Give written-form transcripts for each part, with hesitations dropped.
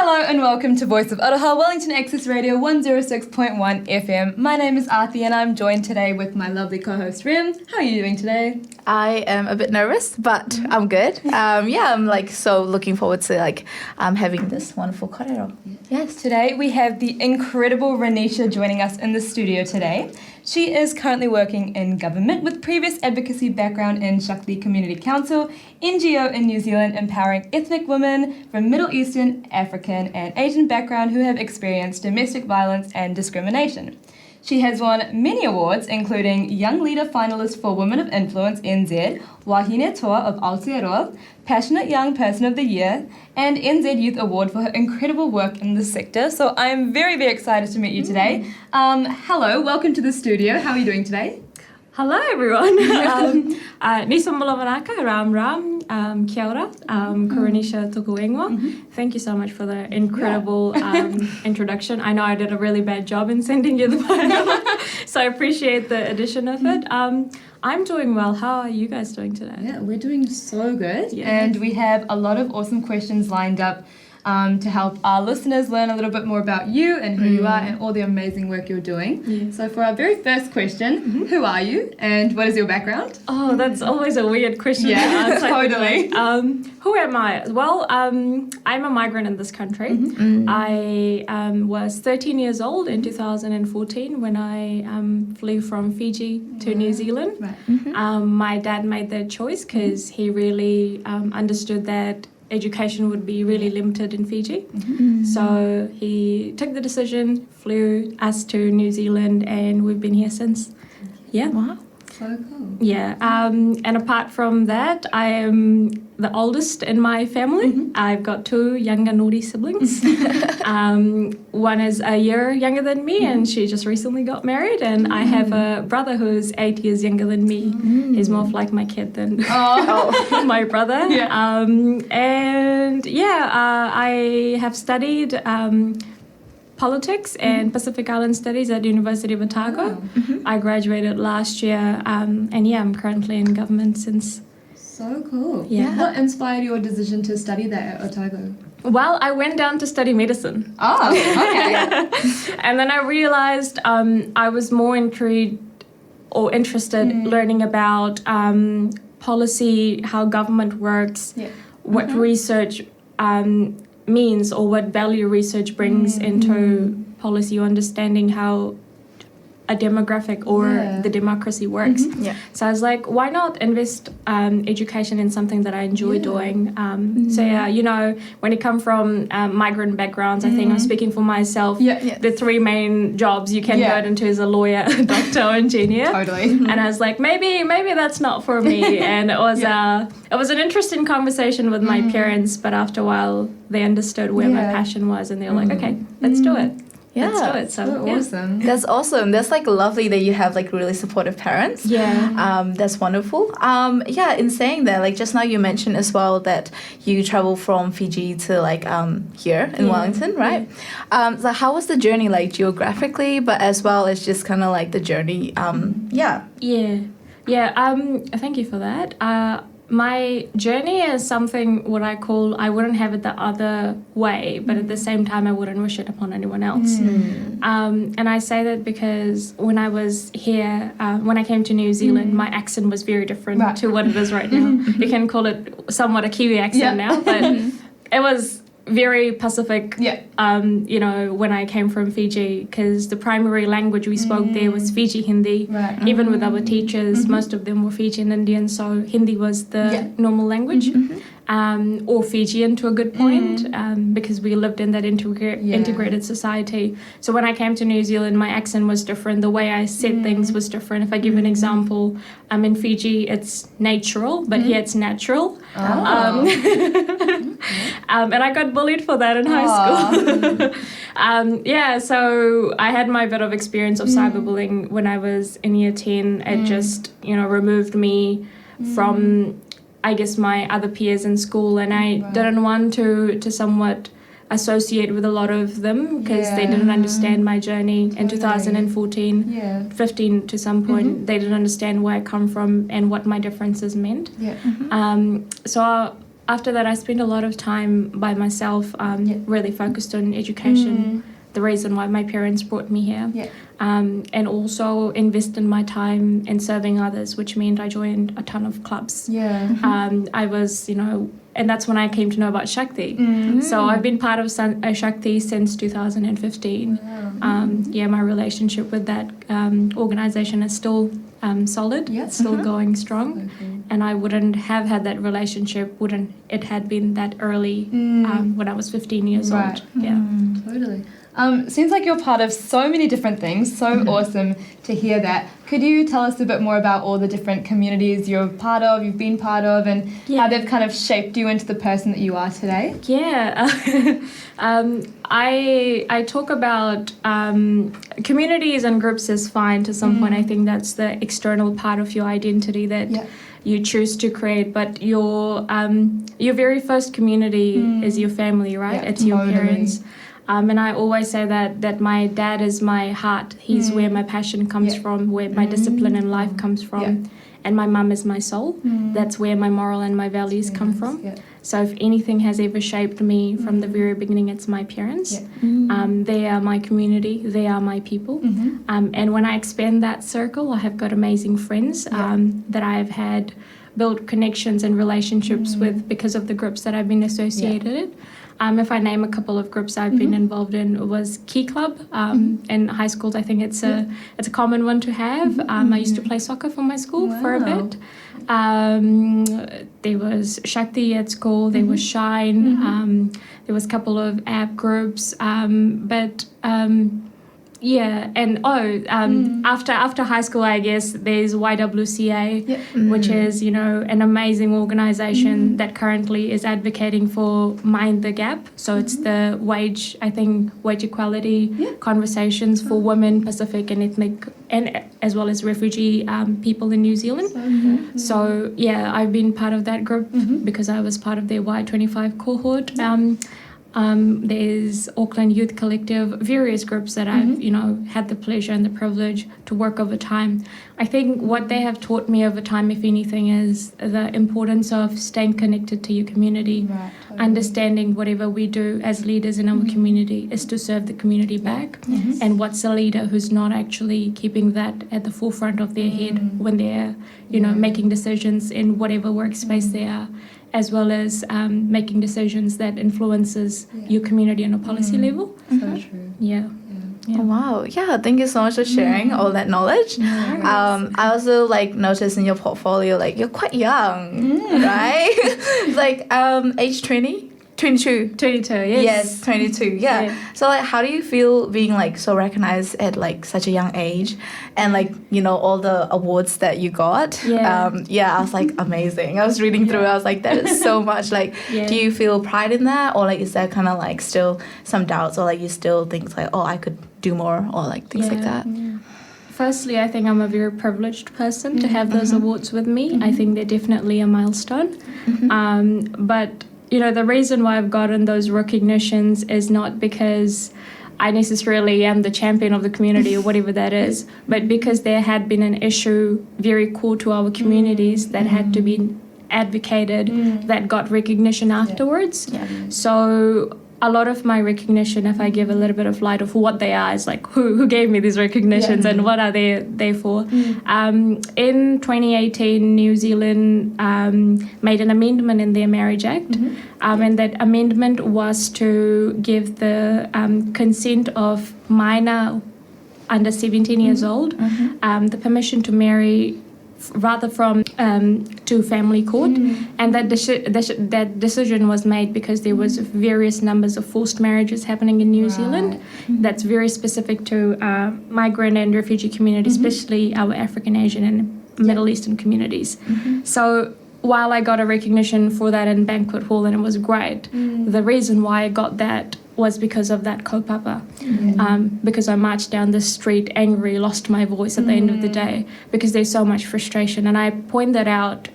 Hello and welcome to Voice of Aroha, Wellington Access Radio 106.1 FM. My name is Aarti and I'm joined today with my lovely co-host Rim. How are you doing today? I am a bit nervous, but I'm good. I'm so looking forward to having this wonderful kōrero. Yes. Today we have the incredible Ranisha joining us in the studio today. She is currently working in government with previous advocacy background in Shakti Community Council, NGO in New Zealand empowering ethnic women from Middle Eastern, African and Asian background who have experienced domestic violence and discrimination. She has won many awards, including Young Leader Finalist for Women of Influence NZ, Wahine Toa of Aotearoa, Passionate Young Person of the Year, and NZ Youth Award for her incredible work in the sector. So I'm very, very excited to meet you today. Hello, welcome to the studio. How are you doing today? Hello everyone. Nisa Mulavanaka, Ram, kia ora, Ranisha Tukuengwa. Thank you so much for the incredible introduction. I know I did a really bad job in sending you the bio, so I appreciate the addition of it. I'm doing well. How are you guys doing today? Yeah, we're doing so good. Yeah. And we have a lot of awesome questions lined up to help our listeners learn a little bit more about you and who you are and all the amazing work you're doing. Yeah. So for our very first question, who are you and what is your background? Oh, that's always a weird question. Yeah, totally. Who am I? Well, I'm a migrant in this country. I was 13 years old in 2014 when I flew from Fiji to New Zealand. Right. My dad made that choice because he really understood that education would be really limited in Fiji. So he took the decision, flew us to New Zealand, and we've been here since. Yeah. Wow. So cool. Yeah. And apart from that, I am the oldest in my family. I've got two younger naughty siblings. One is a year younger than me, and she just recently got married. And I have a brother who's 8 years younger than me. He's more like my kid than my brother. Yeah. I have studied politics and Pacific Island Studies at University of Otago. I graduated last year, and I'm currently in government since. So cool. Yeah. What inspired your decision to study that at Otago? Well, I went down to study medicine. Oh, okay. And then I realized I was more intrigued or interested learning about policy, how government works, what research means or what value research brings into policy, or understanding how a demographic or the democracy works. So I was like, why not invest education in something that I enjoy doing? When you come from migrant backgrounds, I think I'm speaking for myself. The three main jobs you can go into is a lawyer, a doctor, or engineer. Totally. And I was like, maybe that's not for me. And it was an interesting conversation with my parents, but after a while they understood where my passion was, and they were like, okay, let's do it. Yeah. Let's do it. So awesome. That's awesome. That's lovely that you have really supportive parents. Yeah. That's wonderful. In saying that, just now you mentioned as well that you travel from Fiji to here in Wellington, right? So how was the journey geographically, but as well as just kind of the journey? Thank you for that. My journey is something what I call, I wouldn't have it the other way, but at the same time I wouldn't wish it upon anyone else. And I say that because when I was here, when I came to New Zealand, my accent was very different to what it is right now. You can call it somewhat a Kiwi accent now, but it was very Pacific, when I came from Fiji, because the primary language we spoke there was Fiji Hindi. Even with our teachers, most of them were Fijian Indians, so Hindi was the normal language. Or Fijian to a good point, because we lived in that integrated society. So when I came to New Zealand, my accent was different. The way I said things was different. If I give an example, in Fiji, it's natural, but here it's natural. And I got bullied for that in high school. So I had my bit of experience of cyberbullying when I was in year 10. It just, removed me from, I guess, my other peers in school, and I didn't want to somewhat associate with a lot of them because they didn't understand my journey in 2014, 15 to some point. They didn't understand where I come from and what my differences meant. So after that, I spent a lot of time by myself, really focused on education. The reason why my parents brought me here, and also invest in my time in serving others, which meant I joined a ton of clubs. I was, and that's when I came to know about Shakti. So I've been part of Shakti since 2015. My relationship with that organization is still solid. It's still going strong. And I wouldn't have had that relationship wouldn't it had been that early when I was 15 years old. Totally. Seems like you're part of so many different things. So awesome to hear that. Could you tell us a bit more about all the different communities you've been part of, and how they've kind of shaped you into the person that you are today? I talk about communities and groups as fine to some point. I think that's the external part of your identity that you choose to create, but your very first community is your family, right? It's your parents. And I always say that my dad is my heart. He's where my passion comes from, where my discipline in life comes from. And my mum is my soul. That's where my moral and my values come from. So if anything has ever shaped me from the very beginning, it's my parents. They are my community. They are my people. And when I expand that circle, I have got amazing friends that I've had built connections and relationships with because of the groups that I've been associated with. If I name a couple of groups I've been involved in, it was Key Club. In high schools, I think it's a common one to have. I used to play soccer for my school for a bit. There was Shakti at school. There was Shine. There was a couple of app groups. After high school, I guess there's YWCA, which is an amazing organization that currently is advocating for Mind the Gap. So it's the wage equality conversations for women, Pacific and ethnic, and as well as refugee people in New Zealand. So I've been part of that group because I was part of their Y25 cohort. There's Auckland Youth Collective, various groups that I've, had the pleasure and the privilege to work over time. I think what they have taught me over time, if anything, is the importance of staying connected to your community, understanding whatever we do as leaders in our community is to serve the community back. And what's a leader who's not actually keeping that at the forefront of their head when they're, making decisions in whatever workspace they are, as well as making decisions that influences your community on a policy level. So true. Oh, wow. Yeah, thank you so much for sharing all that knowledge. I also noticed in your portfolio, you're quite young, right? Age 20? 22. 22, yes. 22, So how do you feel being so recognized at such a young age, and all the awards that you got? I was amazing. I was reading through, I was that is so much. Do you feel pride in that, or is there kind of still some doubts, or you still think I could do more, or things like that? Firstly, I think I'm a very privileged person to have those awards with me. I think they're definitely a milestone. But the reason why I've gotten those recognitions is not because I necessarily am the champion of the community or whatever that is, but because there had been an issue very core to our communities that had to be advocated that got recognition afterwards. So a lot of my recognition, if I give a little bit of light of what they are, is who gave me these recognitions and what are they there for. In 2018, New Zealand made an amendment in their Marriage Act, and that amendment was to give the consent of minor under 17 years old the permission to marry rather from to family court, and that decision was made because there was various numbers of forced marriages happening in New Zealand. That's very specific to migrant and refugee communities, especially our African, Asian and Middle Eastern communities. So while I got a recognition for that in Banquet Hall, and it was great, the reason why I got that was because of that kaupapa. Because I marched down the street angry, lost my voice at the end of the day, because there's so much frustration. And I point that out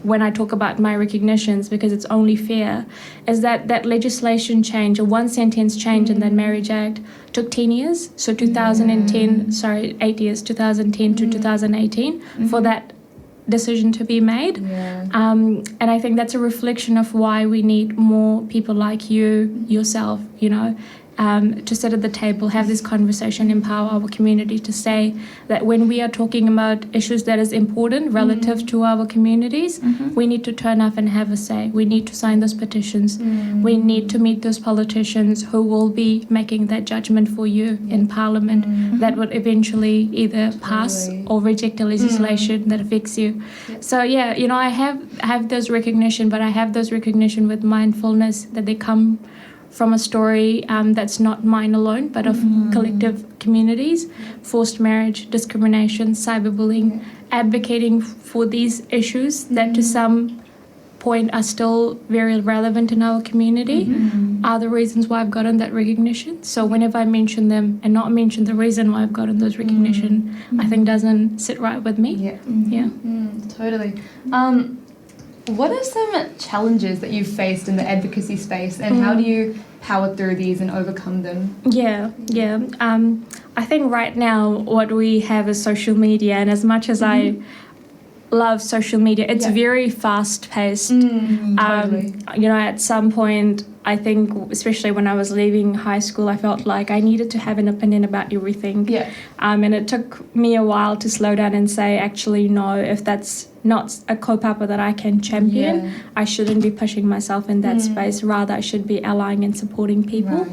when I talk about my recognitions, because it's only fair, is that legislation change, a one sentence change in that Marriage Act took 10 years. So 8 years, 2010 to 2018, for that decision to be made. Yeah. And I think that's a reflection of why we need more people like you, yourself, you know, to sit at the table, have this conversation, empower our community to say that when we are talking about issues that is important relative to our communities, we need to turn up and have a say. We need to sign those petitions. We need to meet those politicians who will be making that judgment for you in Parliament that would eventually either pass or reject the legislation that affects you. So yeah, you know, I have those recognition, but I have those recognition with mindfulness that they come from a story that's not mine alone, but of collective communities, forced marriage, discrimination, cyberbullying, advocating for these issues that to some point are still very relevant in our community are the reasons why I've gotten that recognition. So whenever I mention them and not mention the reason why I've gotten those recognition, I think doesn't sit right with me. Totally. What are some challenges that you've faced in the advocacy space, and how do you power through these and overcome them? I think right now what we have is social media, and as much as I love social media, it's very fast-paced. Totally. You know, at some point, I think, especially when I was leaving high school, I felt like I needed to have an opinion about everything. And it took me a while to slow down and say, actually, no, if that's not a kaupapa that I can champion, I shouldn't be pushing myself in that space. Rather, I should be allying and supporting people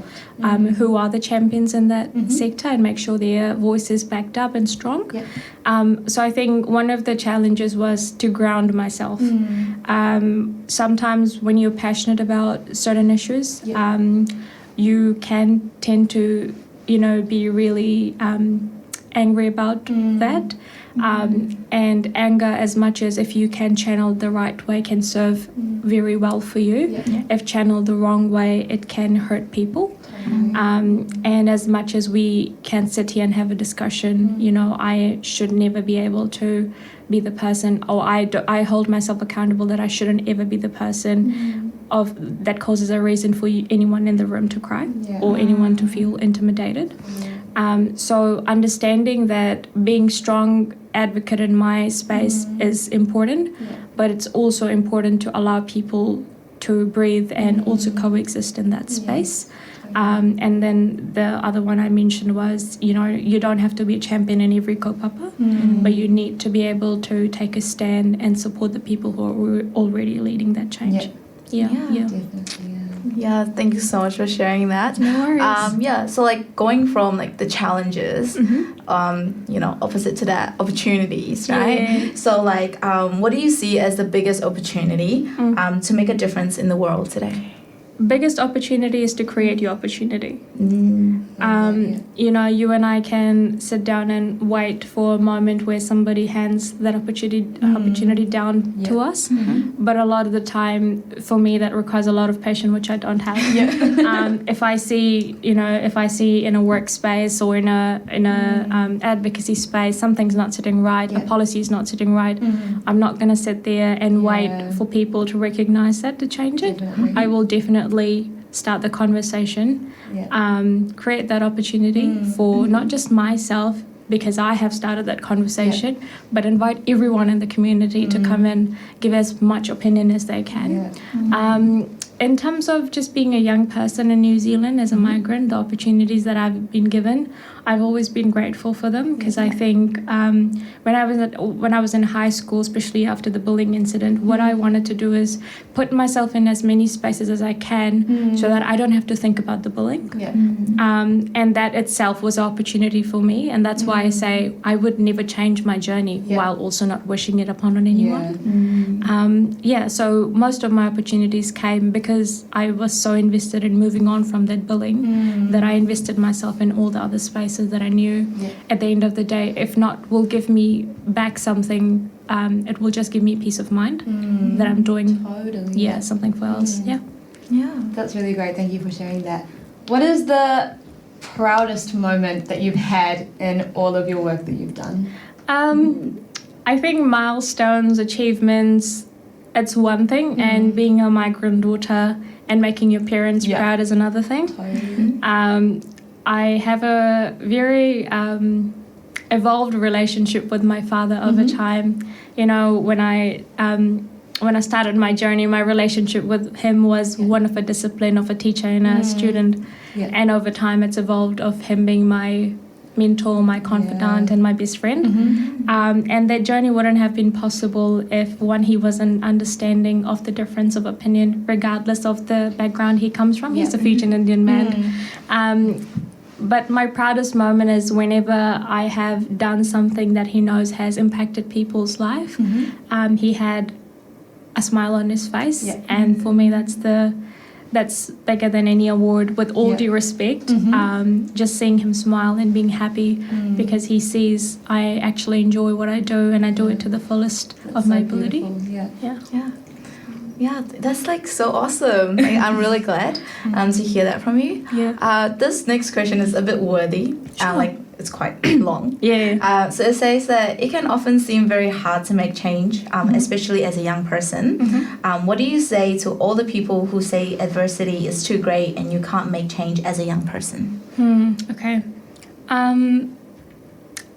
who are the champions in that sector and make sure their voice is backed up and strong. So I think one of the challenges was to ground myself. Sometimes when you're passionate about certain issues, you can tend to, you know, be really angry about that. And anger, as much as if you can channel the right way, can serve very well for you. If channeled the wrong way, it can hurt people. And as much as we can sit here and have a discussion, you know, I should never be able to be the person, or I hold myself accountable that I shouldn't ever be the person that causes a reason for anyone in the room to cry or anyone to feel intimidated. So understanding that being strong advocate in my space is important, but it's also important to allow people to breathe and also coexist in that space. And then the other one I mentioned was, you know, you don't have to be a champion in every kaupapa, but you need to be able to take a stand and support the people who are already leading that change. Definitely. Yeah, thank you so much for sharing that. No worries. So like going from like the challenges, you know, opposite to that, opportunities, right? So like, what do you see as the biggest opportunity to make a difference in the world today? Biggest opportunity is to create your opportunity. You know, you and I can sit down and wait for a moment where somebody hands that opportunity down to us. But a lot of the time, for me, that requires a lot of patience, which I don't have. If I see in a workspace or in a advocacy space, something's not sitting right, a policy is not sitting right, I'm not going to sit there and wait for people to recognize that to change it. I will definitely start the conversation, create that opportunity for not just myself, because I have started that conversation, but invite everyone in the community to come and give as much opinion as they can. In terms of just being a young person in New Zealand as a migrant, the opportunities that I've been given, I've always been grateful for them, because I think when I was in high school, especially after the bullying incident, what I wanted to do is put myself in as many spaces as I can so that I don't have to think about the bullying. And that itself was an opportunity for me, and that's why I say I would never change my journey while also not wishing it upon anyone. So most of my opportunities came because I was so invested in moving on from that bullying that I invested myself in all the other spaces that I knew at the end of the day, if not will give me back something, it will just give me peace of mind that I'm doing something for else. That's really great. Thank you for sharing that. What is the proudest moment that you've had in all of your work that you've done? I think milestones, achievements, it's one thing, and being a migrant daughter and making your parents proud is another thing. I have a very evolved relationship with my father over time. You know, when I started my journey, my relationship with him was one of a discipline, of a teacher and a student. Yeah. And over time, it's evolved of him being my mentor, my confidant, and my best friend. And that journey wouldn't have been possible if, one, he wasn't understanding of the difference of opinion, regardless of the background he comes from. He's a Fijian Indian man. But my proudest moment is whenever I have done something that he knows has impacted people's life. He had a smile on his face, and for me, that's bigger than any award, with all due respect. Just seeing him smile and being happy because he sees I actually enjoy what I do, and I do it to the fullest of my ability. Yeah, that's like so awesome. Like, I'm really glad to hear that from you. This next question is a bit worthy. Like, it's quite long. So it says that it can often seem very hard to make change, especially as a young person. What do you say to all the people who say adversity is too great and you can't make change as a young person? Okay.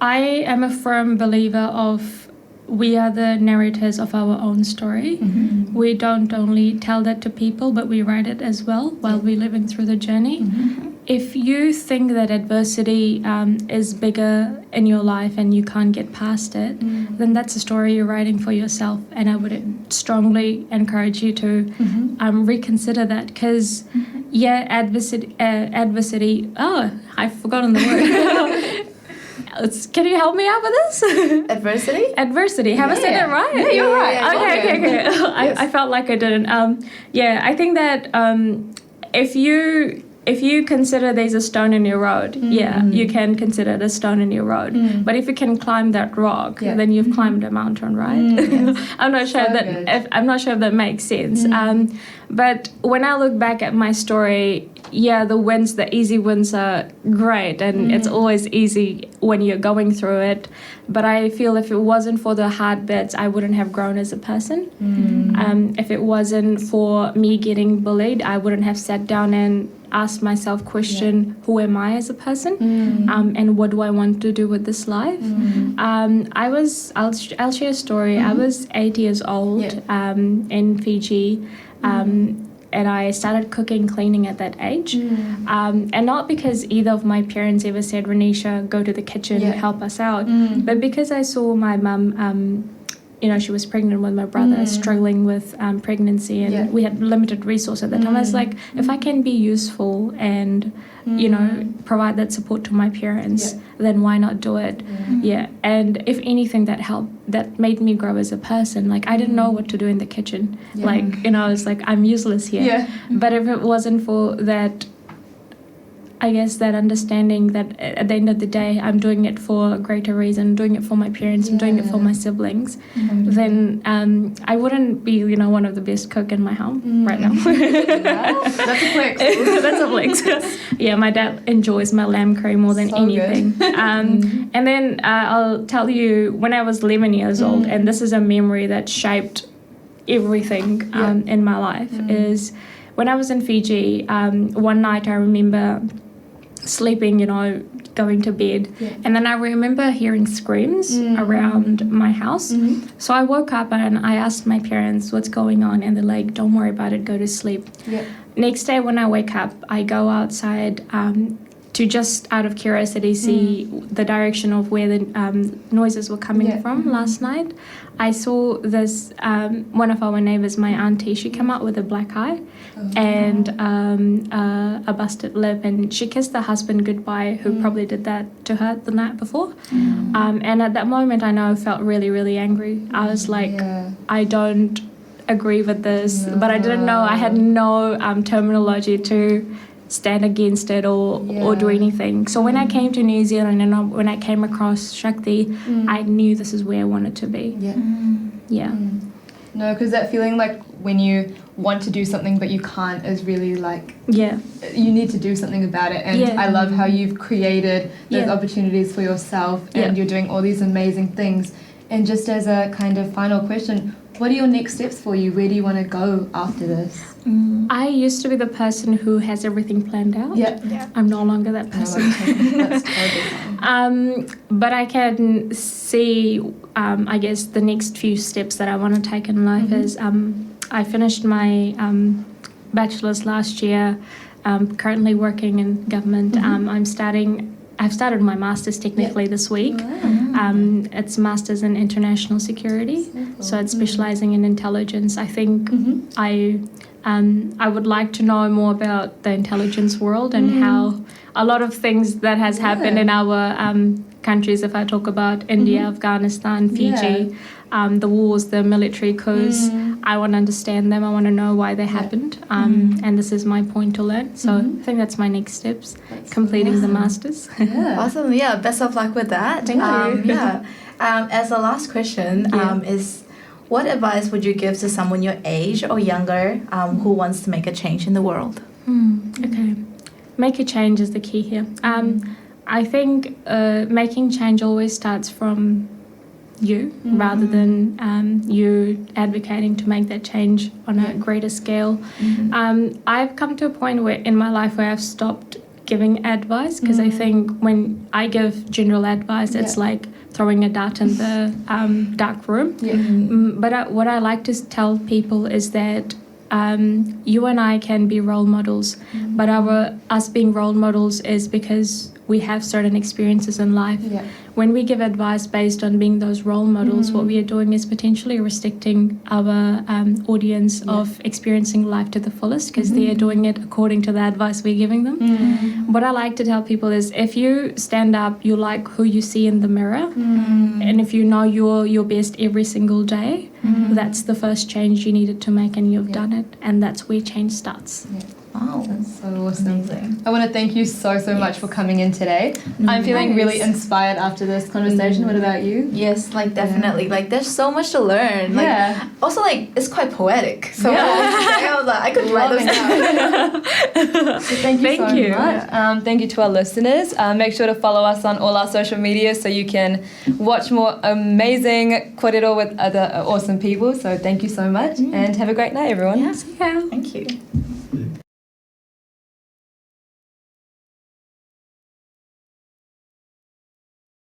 I am a firm believer of we are the narrators of our own story. We don't only tell that to people, but we write it as well while we're living through the journey. If you think that adversity is bigger in your life and you can't get past it, then that's a story you're writing for yourself. And I would strongly encourage you to reconsider that, because adversity. Oh, I've forgotten the word. Can you help me out with this? Adversity. Have I said it right? Yeah, you're right. Okay. I felt like I didn't. I think that if you consider there's a stone in your road, you can consider it a stone in your road. But if you can climb that rock, then you've climbed a mountain, right? I'm not sure if that makes sense. But when I look back at my story, the easy wins are great, and it's always easy when you're going through it. But I feel if it wasn't for the hard bits, I wouldn't have grown as a person. If it wasn't for me getting bullied, I wouldn't have sat down and asked myself who am I as a person, and what do I want to do with this life. I'll share a story. I was 8 years old in Fiji. And I started cooking, cleaning at that age. And not because either of my parents ever said, Ranisha, go to the kitchen, help us out. But because I saw my mum, she was pregnant with my brother, struggling with pregnancy, and we had limited resources at that time. I was like, if I can be useful and, provide that support to my parents, then why not do it? And if anything, that helped, that made me grow as a person. Like, I didn't know what to do in the kitchen. It's like, I'm useless here. But if it wasn't for that, I guess, that understanding that at the end of the day, I'm doing it for a greater reason, doing it for my parents, I'm doing it for my siblings, then I wouldn't be, one of the best cook in my home right now. That's a flex. That's a flex. My dad enjoys my lamb curry more than anything. And then I'll tell you, when I was 11 years old, and this is a memory that shaped everything in my life, is when I was in Fiji, one night I remember sleeping, going to bed, and then I remember hearing screams around my house. So I woke up and I asked my parents what's going on, and they're like, don't worry about it, go to sleep. Next day when I wake up, I go outside to, just out of curiosity, see the direction of where the noises were coming from last night. I saw this, one of our neighbors, my auntie, she came out with a black eye and a busted lip, and she kissed the husband goodbye, who probably did that to her the night before. And at that moment, I know I felt really, really angry. I was like, I don't agree with this, but I didn't know, I had no terminology to stand against it or do anything. So when I came to New Zealand and when I came across Shakti, I knew this is where I wanted to be. No, because that feeling like when you want to do something but you can't is really like, you need to do something about it. And I love how you've created those opportunities for yourself, and you're doing all these amazing things. And just as a kind of final question, What are your next steps for you? Where do you want to go after this? I used to be the person who has everything planned out. Yeah. I'm no longer that person. That's totally fine. But I can see, I guess, the next few steps that I want to take in life is I finished my bachelor's last year, currently working in government. I've started my master's technically this week. It's master's in international security, so it's specializing in intelligence. I think I would like to know more about the intelligence world and how a lot of things that has happened in our countries. If I talk about India, Afghanistan, Fiji, the wars, the military coups, I want to understand them. I want to know why they happened, and this is my point to learn. So I think that's my next steps, completing the masters. Awesome. Yeah, best of luck with that. Thank you. Yeah. As a last question, is what advice would you give to someone your age or younger who wants to make a change in the world? Okay. Make a change is the key here. I think making change always starts from you rather than you advocating to make that change on a greater scale. I've come to a point where in my life where I've stopped giving advice because I think when I give general advice, it's like throwing a dart in the dark room. But what I like to tell people is that you and I can be role models, but us being role models is because we have certain experiences in life. When we give advice based on being those role models, what we are doing is potentially restricting our audience of experiencing life to the fullest because they are doing it according to the advice we're giving them. What I like to tell people is if you stand up, you like who you see in the mirror, and if you know you're your best every single day, that's the first change you needed to make, and you've done it, and that's where change starts. Wow. That's so awesome. Amazing. I want to thank you so much for coming in today. I'm feeling really inspired after this conversation. What about you? Yes, like definitely. Like there's so much to learn. Like also like it's quite poetic. So I was like I could write this down. So thank you so much. Thank you to our listeners. Make sure to follow us on all our social media so you can watch more amazing kōrero with other awesome people. So thank you so much and have a great night, everyone. Yeah. Thank you.